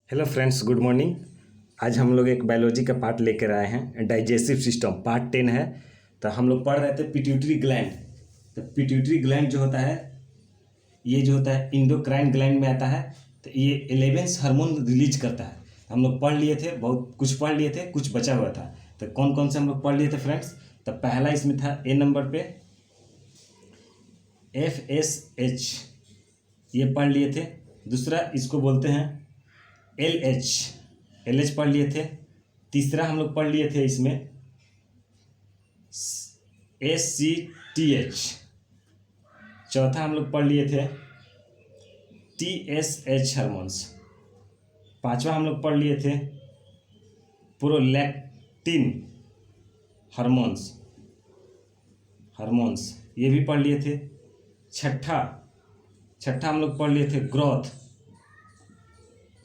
Hello friends, good morning. आज हम लोग एक बायोलॉजी का पार्ट लेकर आए हैं। डाइजेस्टिव सिस्टम पार्ट 10 है। तो हम लोग पढ़ रहे थे पिट्यूटरी ग्लैंड। तो पिट्यूटरी ग्लैंड जो होता है, ये जो होता है इंडोक्राइन ग्लैंड में आता है। तो ये 11 हार्मोन रिलीज करता है। हम लोग पढ़ लिए थे, बहुत कुछ पढ़ लिए थे, कुछ बचा हुआ था। तो कौन कौन से हम लोग पढ़ लिए थे फ्रेंड्स? तो पहला इसमें था ए नंबर पे FSH, ये पढ़ लिए थे। दूसरा इसको बोलते हैं LH पढ़ लिए थे। तीसरा हम लोग पढ़ लिए थे इसमें SCTH। चौथा हम लोग पढ़ लिए थे TSH हार्मोन्स। पांचवा हम लोग पढ़ लिए थे प्रोलैक्टिन हार्मोन्स, ये भी पढ़ लिए थे। छठा हम लोग पढ़ लिए थे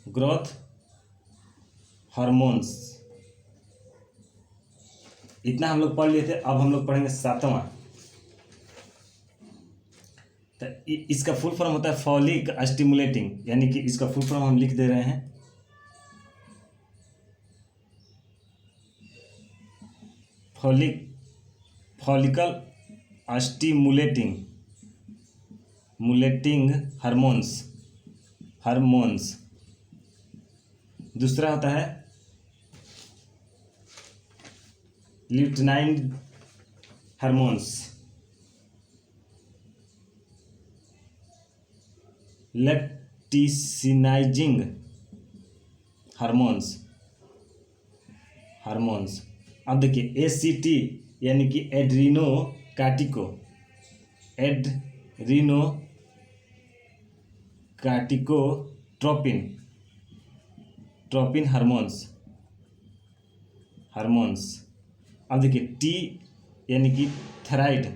ग्रोथ हार्मोन्स। इतना हम लोग पढ़ लिए थे। अब हम लोग पढ़ेंगे सातवां। तो इसका फुल फॉर्म होता है फॉलिक स्टिमुलेटिंग, यानी कि इसका फुल फॉर्म हम लिख दे रहे हैं। Follicle stimulating hormones. दूसरा होता है ल्यूटिनाइन हार्मोन्स, लैक्टिसिनाइजिंग हार्मोन्स। अब देखिए ACT यानी कि एड्रीनोकार्टिकोट्रोपिन हार्मोन्स। अब देखिए T यानी कि थायराइड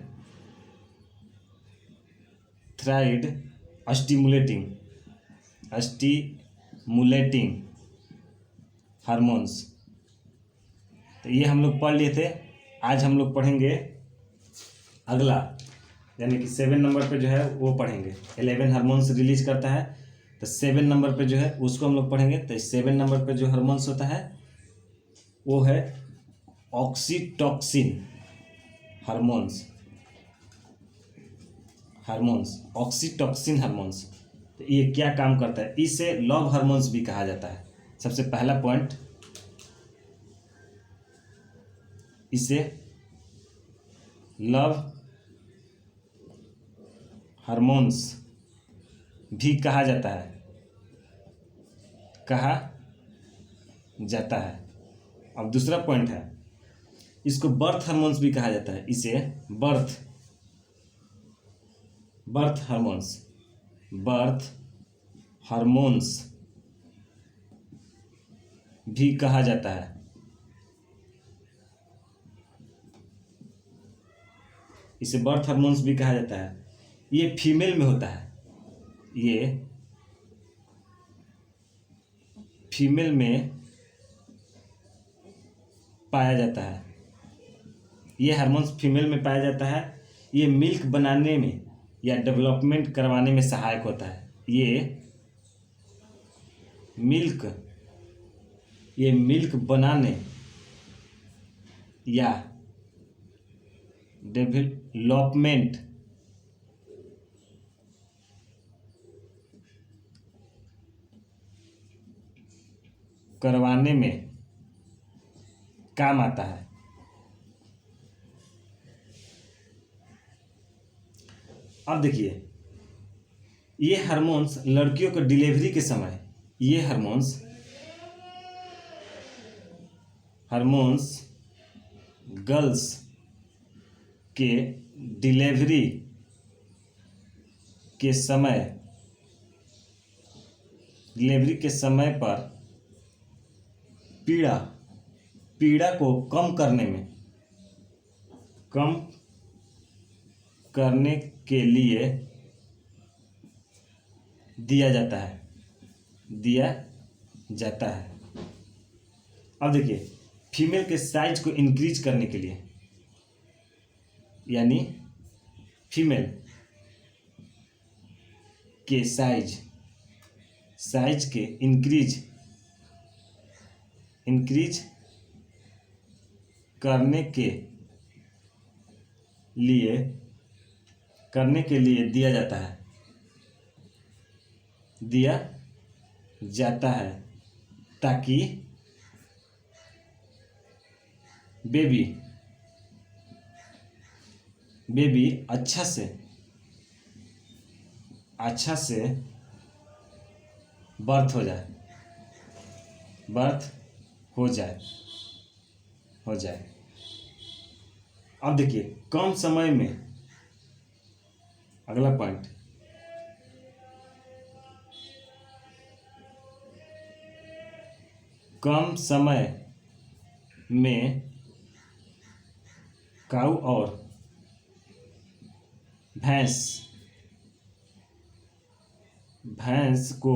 स्टिमुलेटिंग हार्मोन्स। तो ये हम लोग पढ़ लिए थे। आज हम लोग पढ़ेंगे अगला, यानी कि 7 नंबर पे जो है वो पढ़ेंगे। 11 हार्मोन्स रिलीज करता है, तो 7 नंबर पे जो है उसको हम लोग पढ़ेंगे। तो 7 नंबर पे जो हार्मोन्स होता है वो है ऑक्सीटॉक्सिन हार्मोन्स। तो ये क्या काम करता है? इसे लव हार्मोन्स भी कहा जाता है। सबसे पहला पॉइंट, इसे लव हार्मोन्स भी कहा जाता है। अब दूसरा पॉइंट है, इसको बर्थ हार्मोन्स भी कहा जाता है। इसे बर्थ हार्मोन्स भी कहा जाता है। इसे बर्थ हार्मोन्स भी कहा जाता है। ये फीमेल में होता है। ये फीमेल में पाया जाता है। ये हार्मोन्स फीमेल में पाया जाता है। ये मिल्क बनाने में या डेवलपमेंट करवाने में सहायक होता है। ये मिल्क बनाने या डेवलपमेंट करवाने में काम आता है। अब देखिए, ये हार्मोन्स लड़कियों को डिलीवरी के समय, ये हार्मोन्स गर्ल्स के डिलीवरी के समय पर पीड़ा को कम करने के लिए दिया जाता है। अब देखिए, फीमेल के साइज को इंक्रीज करने के लिए, यानी फीमेल के साइज के इंक्रीज इंक्रीज करने के लिए दिया जाता है ताकि बेबी अच्छा से बर्थ हो जाए। अब देखिए कम समय में, अगला पॉइंट, कम समय में काऊ और भैंस को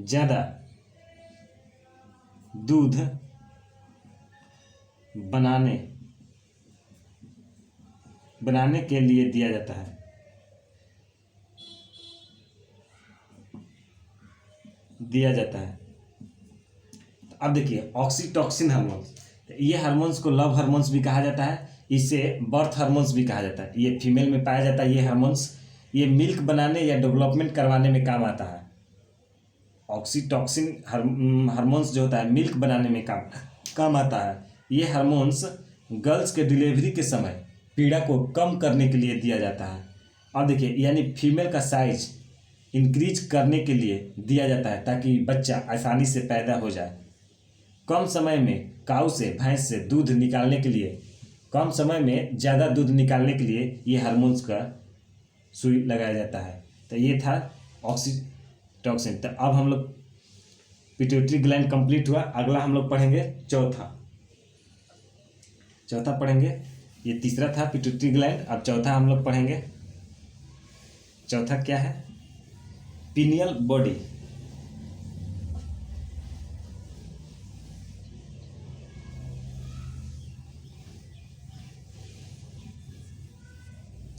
ज़्यादा दूध बनाने के लिए दिया जाता है। अब देखिए ऑक्सीटॉसिन हार्मोन्स, ये हार्मोन्स को लव हार्मोन्स भी कहा जाता है, इसे बर्थ हार्मोन्स भी कहा जाता है। ये फीमेल में पाया जाता है। ये हार्मोन्स ये मिल्क बनाने या डेवलपमेंट करवाने में काम आता है। ऑक्सीटॉसिन हार्मोन्स जो होता है मिल्क बनाने में काम आता है। ये हार्मोन्स गर्ल्स के डिलीवरी के समय पीड़ा को कम करने के लिए दिया जाता है। अब देखिए यानी फीमेल का साइज इंक्रीज करने के लिए दिया जाता है ताकि बच्चा आसानी से पैदा हो जाए। कम समय में काऊ से भैंस से दूध निकालने के लिए, कम समय में ज़्यादा दूध निकालने के लिए ये हार्मोन्स का सुई लगाया जाता है। तो ये था ऑक्सीटॉसिन। तो अब हम लोग पिट्यूटरी ग्लैंड कंप्लीट हुआ। अगला हम लोग पढ़ेंगे चौथा पढ़ेंगे। ये तीसरा था पिट्यूटरी ग्लैंड। अब चौथा हम लोग पढ़ेंगे। चौथा क्या है? Pineal body.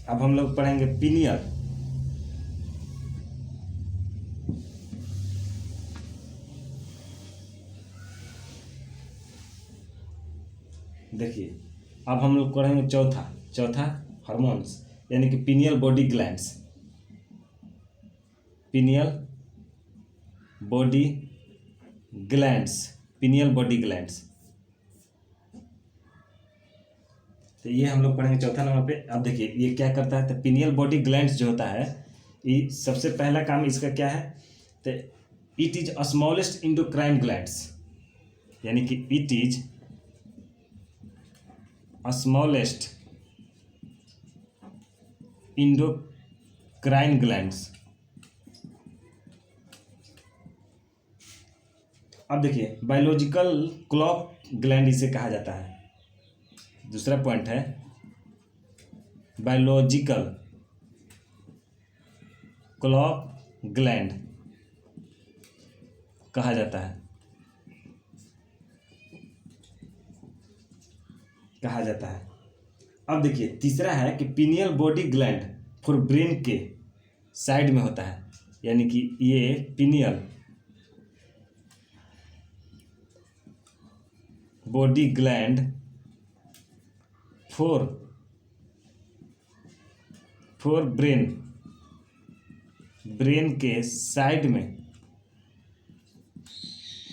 अब हम लोग पढ़ेंगे पिनियल। देखिए अब हम लोग पढ़ेंगे चौथा हार्मोन्स यानी कि pineal body glands. Pineal body glands. तो ये हम लोग पढ़ेंगे चौथा नंबर पे। अब देखिए ये क्या करता है। तो पिनियल बॉडी ग्लैंड्स जो होता है, ये सबसे पहला काम इसका क्या है? तो it is smallest endocrine glands, यानी कि it is smallest endocrine glands. अब देखिए बायोलॉजिकल क्लॉक ग्लैंड इसे कहा जाता है। दूसरा पॉइंट है बायोलॉजिकल क्लॉक ग्लैंड कहा जाता है। अब देखिए तीसरा है कि pineal body gland for brain के साइड में होता है, यानी कि ये pineal body gland for brain के साइड में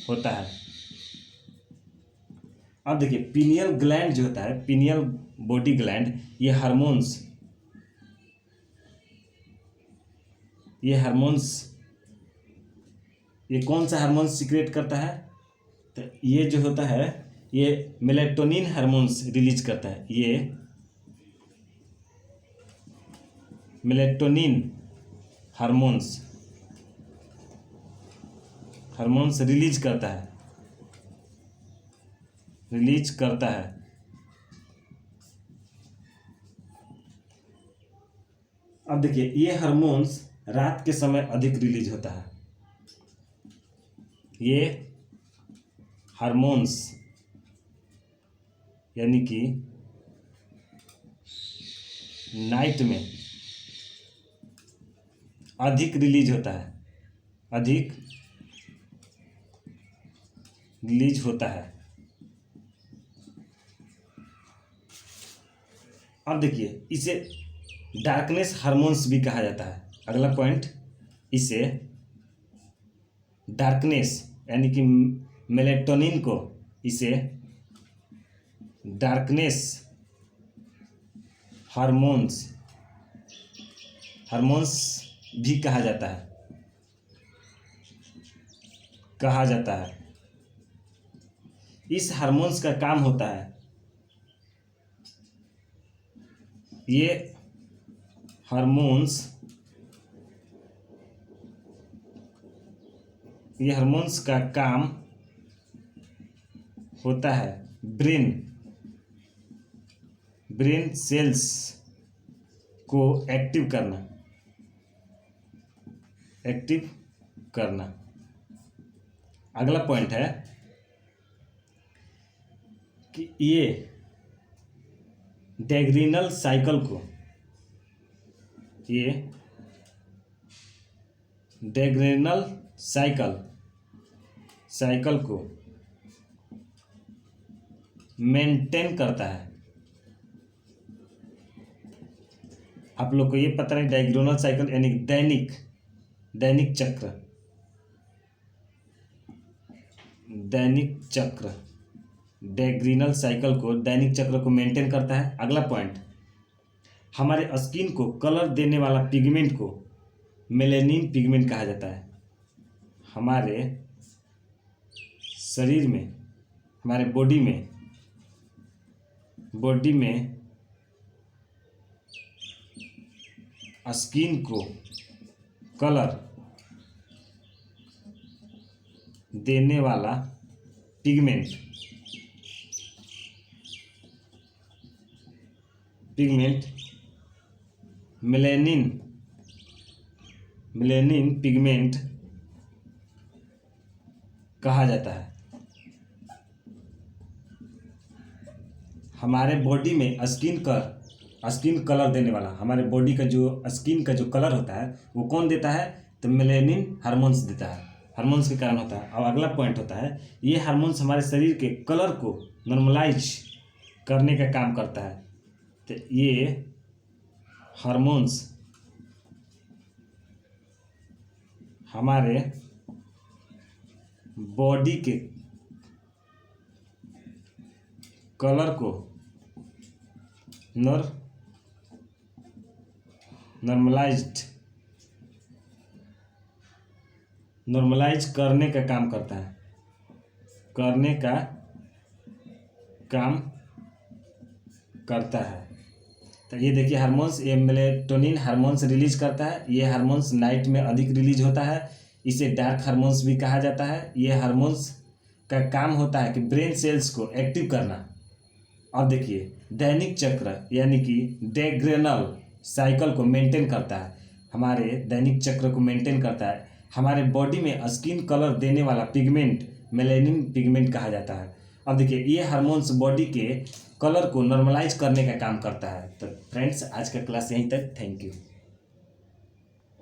होता है। अब देखिए पिनियल ग्लैंड जो होता है, पिनियल बॉडी ग्लैंड, ये हार्मोन्स ये कौन सा हार्मोन्स सीक्रेट करता है? तो ये जो होता है ये मेलेटोनिन हार्मोन्स रिलीज करता है। ये मेलेटोनिन हार्मोन्स रिलीज करता है। अब देखिए ये हार्मोन्स रात के समय अधिक रिलीज होता है। ये हार्मोन्स यानी कि नाइट में अधिक रिलीज होता है। अब देखिए, इसे डार्कनेस हार्मोन्स भी कहा जाता है। अगला पॉइंट, इसे डार्कनेस यानी कि मेलेटोनिन को इसे डार्कनेस हार्मोन्स भी कहा जाता है। इस हार्मोन्स का काम होता है, ये हार्मोन्स का काम होता है ब्रेन सेल्स को एक्टिव करना। अगला पॉइंट है कि ये डेग्रीनल साइकिल को मेंटेन करता है। आप लोग को ये पता है डायग्रोनल साइकिल यानी दैनिक चक्र डेग्रीनल साइकिल को दैनिक चक्र को मेंटेन करता है। अगला पॉइंट, हमारे स्किन को कलर देने वाला पिगमेंट को मेलेनिन पिगमेंट कहा जाता है। हमारे शरीर में, हमारे बॉडी में स्किन को कलर देने वाला पिगमेंट मेलेनिन पिगमेंट कहा जाता है। हमारे बॉडी में स्किन कलर देने वाला, हमारे बॉडी का जो स्किन का जो कलर होता है वो कौन देता है? तो मेलेनिन हार्मोन्स देता है, हार्मोन्स के कारण होता है। अब अगला पॉइंट होता है, ये हार्मोन्स हमारे शरीर के कलर को नॉर्मलाइज करने का काम करता है। तो ये हार्मोन्स हमारे बॉडी के कलर को नॉर्मलाइज करने का काम करता है। तो ये देखिए हार्मोन्स, ये मेलेटोनिन हार्मोन्स रिलीज करता है। ये हार्मोन्स नाइट में अधिक रिलीज होता है, इसे डार्क हार्मोन्स भी कहा जाता है। ये हार्मोन्स का काम होता है कि ब्रेन सेल्स को एक्टिव करना। और देखिए दैनिक चक्र यानी कि डेग्रेनल साइकिल को मेंटेन करता है, हमारे दैनिक चक्र को मेंटेन करता है। हमारे बॉडी में स्किन कलर देने वाला पिगमेंट मेलेनिन पिगमेंट कहा जाता है। अब देखिए ये हार्मोन्स बॉडी के कलर को नॉर्मलाइज करने का काम करता है। तो फ्रेंड्स, आज का क्लास यहीं तक। Thank you.